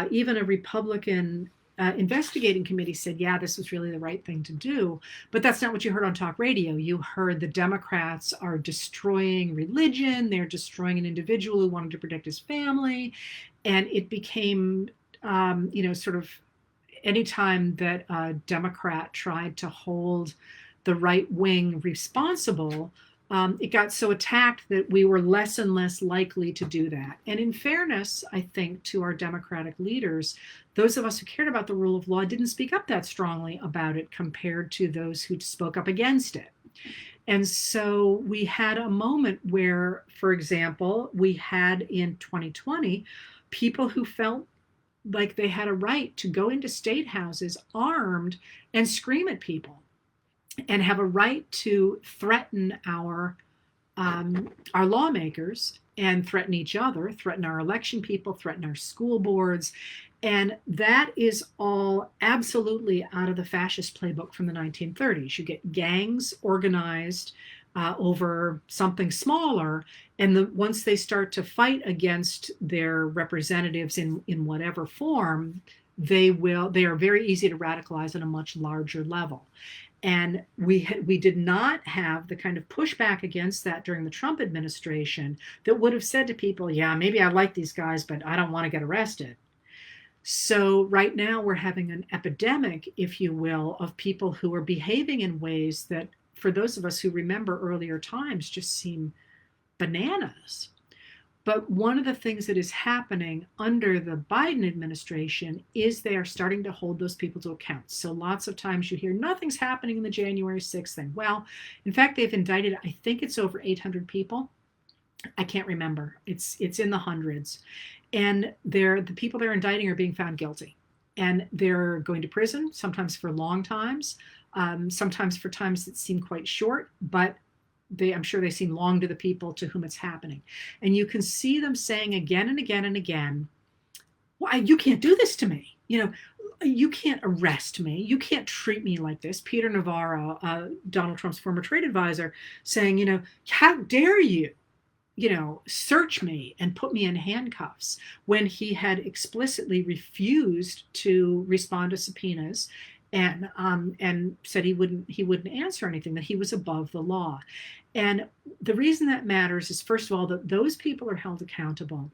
Even a Republican investigating committee said, yeah, this was really the right thing to do. But that's not what you heard on talk radio. You heard the Democrats are destroying religion. They're destroying an individual who wanted to protect his family. And it became, sort of anytime that a Democrat tried to hold the right wing responsible, it got so attacked that we were less and less likely to do that. And in fairness, I think, to our Democratic leaders, those of us who cared about the rule of law didn't speak up that strongly about it compared to those who spoke up against it. And so we had a moment where, for example, we had in 2020 people who felt like they had a right to go into state houses armed and scream at people and have a right to threaten our lawmakers and threaten each other, threaten our election people, threaten our school boards. And that is all absolutely out of the fascist playbook from the 1930s. You get gangs organized over something smaller, and once they start to fight against their representatives in whatever form, they are very easy to radicalize on a much larger level. And we did not have the kind of pushback against that during the Trump administration that would have said to people, yeah, maybe I like these guys, but I don't want to get arrested. So right now we're having an epidemic, if you will, of people who are behaving in ways that, for those of us who remember earlier times, just seem bananas. But one of the things that is happening under the Biden administration is they are starting to hold those people to account. So lots of times you hear nothing's happening in the January 6th thing. Well, in fact, they've indicted, I think it's over 800 people. I can't remember. It's in the hundreds. And the people they're indicting are being found guilty. And they're going to prison, sometimes for long times, sometimes for times that seem quite short, but I'm sure they seem long to the people to whom it's happening. And you can see them saying again and again and again, why, you can't do this to me. You can't arrest me. You can't treat me like this. Peter Navarro, Donald Trump's former trade advisor, saying, how dare you, search me and put me in handcuffs, when he had explicitly refused to respond to subpoenas and said he wouldn't answer anything, that he was above the law. And the reason that matters is, first of all, that those people are held accountable,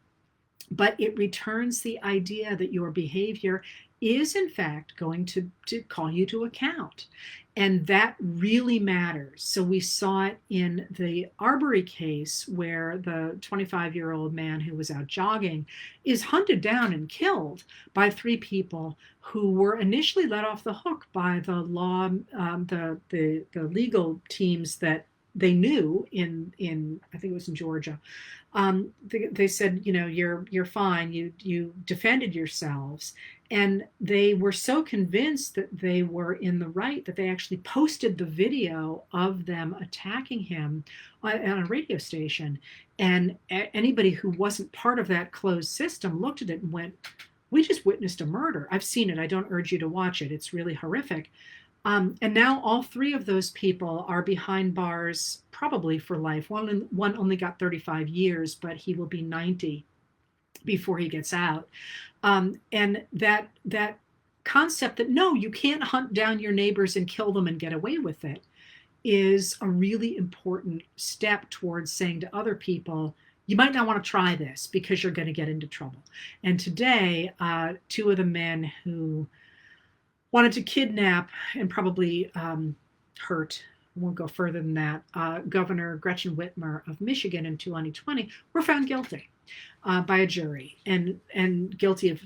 but it returns the idea that your behavior is in fact going to call you to account. And that really matters. So we saw it in the Arbery case, where the 25-year-old man who was out jogging is hunted down and killed by 3 people who were initially let off the hook by the law, the legal teams that they knew in I think it was in Georgia. They said, you're fine. You defended yourselves. And they were so convinced that they were in the right that they actually posted the video of them attacking him on a radio station. And anybody who wasn't part of that closed system looked at it and went, we just witnessed a murder. I've seen it. I don't urge you to watch it. It's really horrific. And now all 3 of those people are behind bars, probably for life. One only got 35 years, but he will be 90 before he gets out. And that concept that no, you can't hunt down your neighbors and kill them and get away with it is a really important step towards saying to other people, you might not want to try this because you're going to get into trouble. And today, two of the men who wanted to kidnap and probably hurt, I won't go further than that, Governor Gretchen Whitmer of Michigan in 2020 were found guilty by a jury and guilty of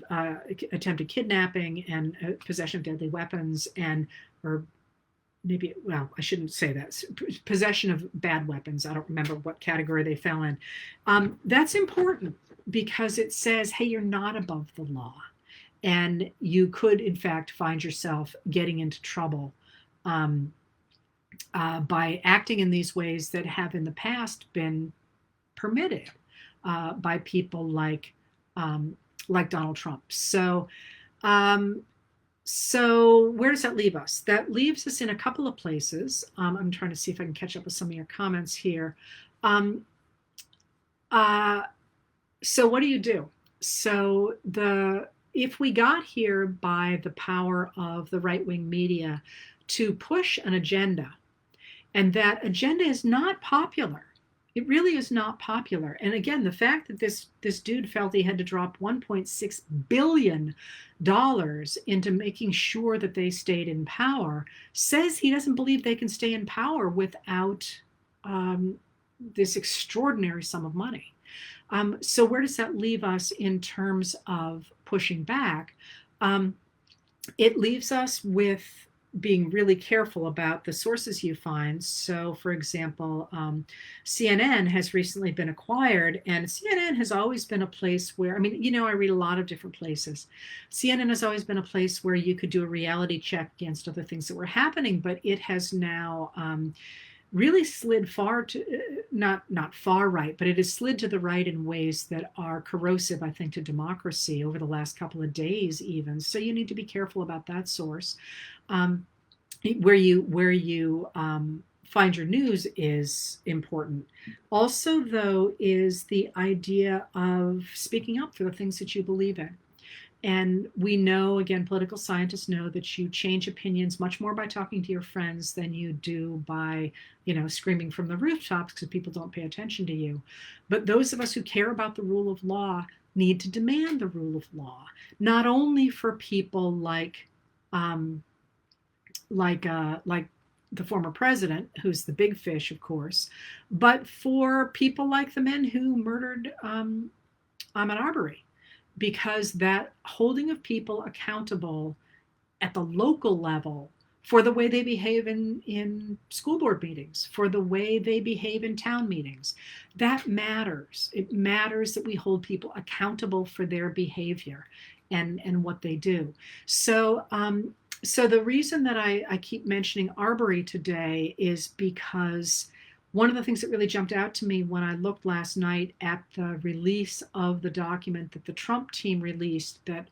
attempted kidnapping and possession of deadly weapons or maybe, well, I shouldn't say that, possession of bad weapons. I don't remember what category they fell in. That's important because it says, hey, you're not above the law. And you could, in fact, find yourself getting into trouble by acting in these ways that have in the past been permitted by people like Donald Trump. So where does that leave us? That leaves us in a couple of places. I'm trying to see if I can catch up with some of your comments here. So what do you do? So if we got here by the power of the right-wing media to push an agenda, and that agenda is not popular. It really is not popular. And again, the fact that this dude felt he had to drop $1.6 billion into making sure that they stayed in power says he doesn't believe they can stay in power without this extraordinary sum of money. So where does that leave us in terms of pushing back? It leaves us with being really careful about the sources you find. So, for example, CNN has recently been acquired, and CNN has always been a place where, I mean, I read a lot of different places. CNN has always been a place where you could do a reality check against other things that were happening, but it has now really slid far to, not far right, but it has slid to the right in ways that are corrosive, I think, to democracy over the last couple of days even. So you need to be careful about that source. Where you find your news is important. Also, though, is the idea of speaking up for the things that you believe in. And we know, again, political scientists know that you change opinions much more by talking to your friends than you do by, screaming from the rooftops because people don't pay attention to you. But those of us who care about the rule of law need to demand the rule of law, not only for people like the former president, who's the big fish, of course, but for people like the men who murdered Ahmaud Arbery. Because that holding of people accountable at the local level for the way they behave in school board meetings, for the way they behave in town meetings, that matters. It matters that we hold people accountable for their behavior and what they do. So the reason that I keep mentioning Arbery today is because one of the things that really jumped out to me when I looked last night at the release of the document that the Trump team released that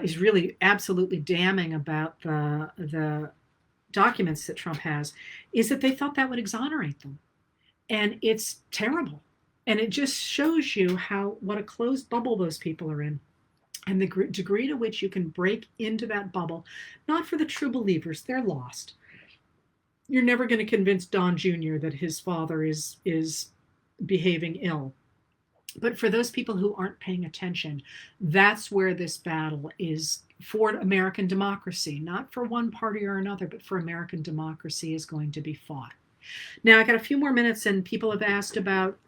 is really absolutely damning about the documents that Trump has, is that they thought that would exonerate them. And it's terrible. And it just shows you what a closed bubble those people are in. And the degree to which you can break into that bubble, not for the true believers, they're lost. You're never going to convince Don Jr. that his father is behaving ill. But for those people who aren't paying attention, that's where this battle is for American democracy, not for one party or another, but for American democracy is going to be fought. Now, I got a few more minutes, and people have asked about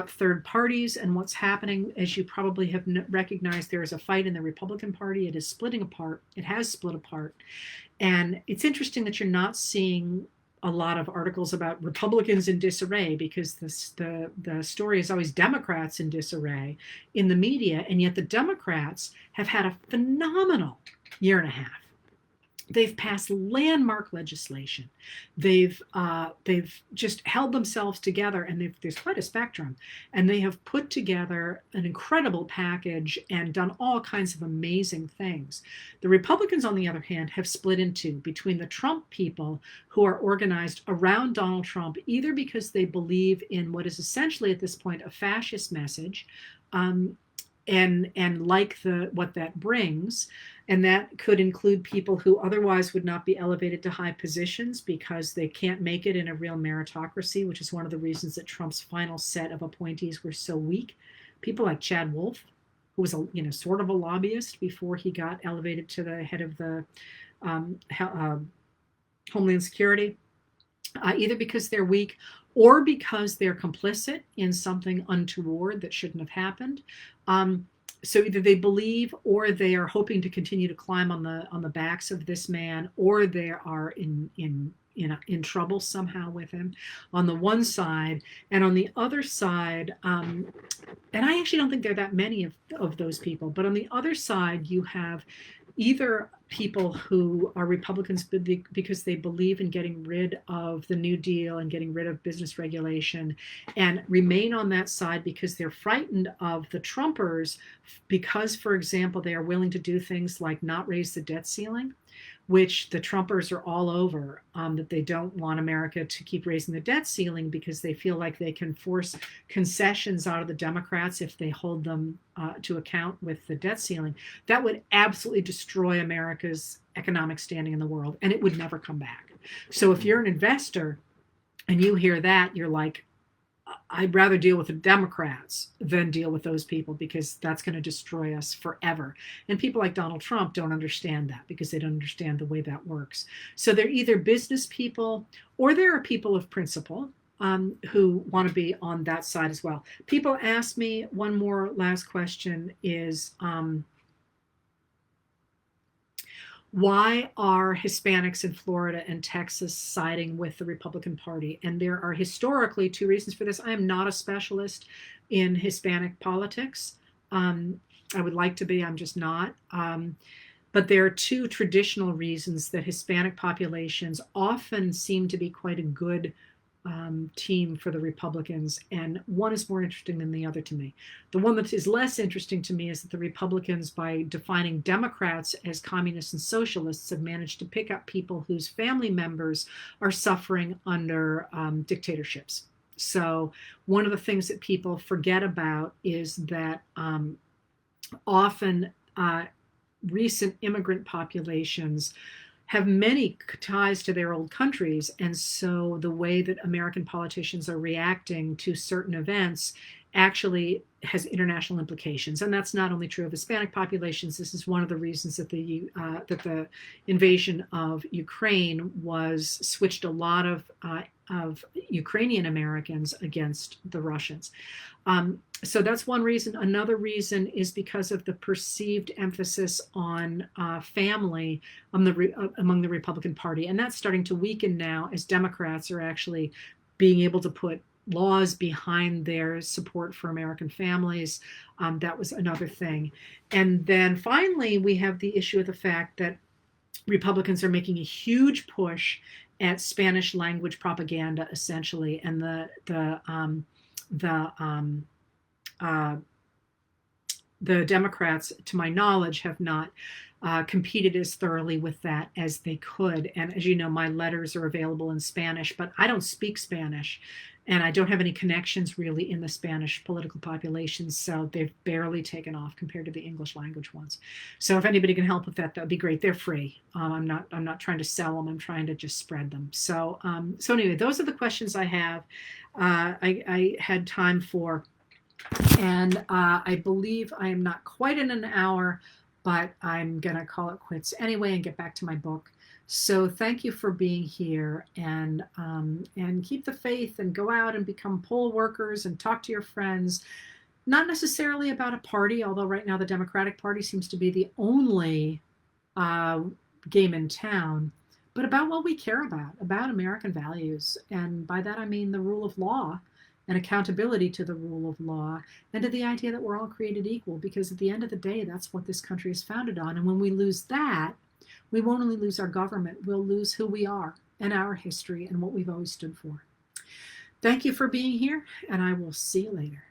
third parties and what's happening. As you probably have recognized, there is a fight in the Republican Party. It is splitting apart. It has split apart. And it's interesting that you're not seeing a lot of articles about Republicans in disarray, because the story is always Democrats in disarray in the media. And yet the Democrats have had a phenomenal year and a half. They've passed landmark legislation. They've just held themselves together, and there's quite a spectrum. And they have put together an incredible package and done all kinds of amazing things. The Republicans, on the other hand, have split in two between the Trump people, who are organized around Donald Trump, either because they believe in what is essentially at this point a fascist message, and like the what that brings. And that could include people who otherwise would not be elevated to high positions because they can't make it in a real meritocracy, which is one of the reasons that Trump's final set of appointees were so weak. People like Chad Wolf, who was sort of a lobbyist before he got elevated to the head of the Homeland Security, either because they're weak or because they're complicit in something untoward that shouldn't have happened. So either they believe, or they are hoping to continue to climb on the backs of this man, or they are in trouble somehow with him, on the one side. And on the other side, and I actually don't think there are that many of those people, but on the other side, you have either people who are Republicans because they believe in getting rid of the New Deal and getting rid of business regulation, and remain on that side because they're frightened of the Trumpers, because, for example, they are willing to do things like not raise the debt ceiling, which the Trumpers are all over, that they don't want America to keep raising the debt ceiling because they feel like they can force concessions out of the Democrats if they hold them to account with the debt ceiling. That would absolutely destroy America's economic standing in the world, and it would never come back. So if you're an investor and you hear that, you're like, I'd rather deal with the Democrats than deal with those people, because that's going to destroy us forever. And people like Donald Trump don't understand that because they don't understand the way that works. So they're either business people, or there are people of principle who want to be on that side as well. People ask me, one more last question is, why are Hispanics in Florida and Texas siding with the Republican Party? And there are historically two reasons for this. I am not a specialist in Hispanic politics. I would like to be, I'm just not. But there are two traditional reasons that Hispanic populations often seem to be quite a good team for the Republicans, and one is more interesting than the other to me. The one that is less interesting to me is that the Republicans, by defining Democrats as communists and socialists, have managed to pick up people whose family members are suffering under dictatorships. So one of the things that people forget about is that often recent immigrant populations have many ties to their old countries. And so the way that American politicians are reacting to certain events actually has international implications. And that's not only true of Hispanic populations. This is one of the reasons that the invasion of Ukraine switched a lot of Ukrainian Americans against the Russians. So that's one reason. Another reason is because of the perceived emphasis on family among the Republican Party. And that's starting to weaken now as Democrats are actually being able to put laws behind their support for American families. That was another thing. And then finally, we have the issue of the fact that Republicans are making a huge push at Spanish language propaganda, essentially, and the Democrats, to my knowledge, have not competed as thoroughly with that as they could. And as you know, my letters are available in Spanish, but I don't speak Spanish, and I don't have any connections really in the Spanish political population, so they've barely taken off compared to the English language ones. So if anybody can help with that, that'd be great. They're free. I'm not trying to sell them. I'm trying to just spread them. So anyway, those are the questions I have. I had time for. And I believe I am not quite in an hour, but I'm going to call it quits anyway and get back to my book. So thank you for being here, and keep the faith, and go out and become poll workers and talk to your friends, not necessarily about a party, although right now the Democratic Party seems to be the only game in town, but about what we care about American values. And by that I mean the rule of law and accountability to the rule of law, and to the idea that we're all created equal, because at the end of the day, that's what this country is founded on. And when we lose that, we won't only lose our government, we'll lose who we are and our history and what we've always stood for. Thank you for being here, and I will see you later.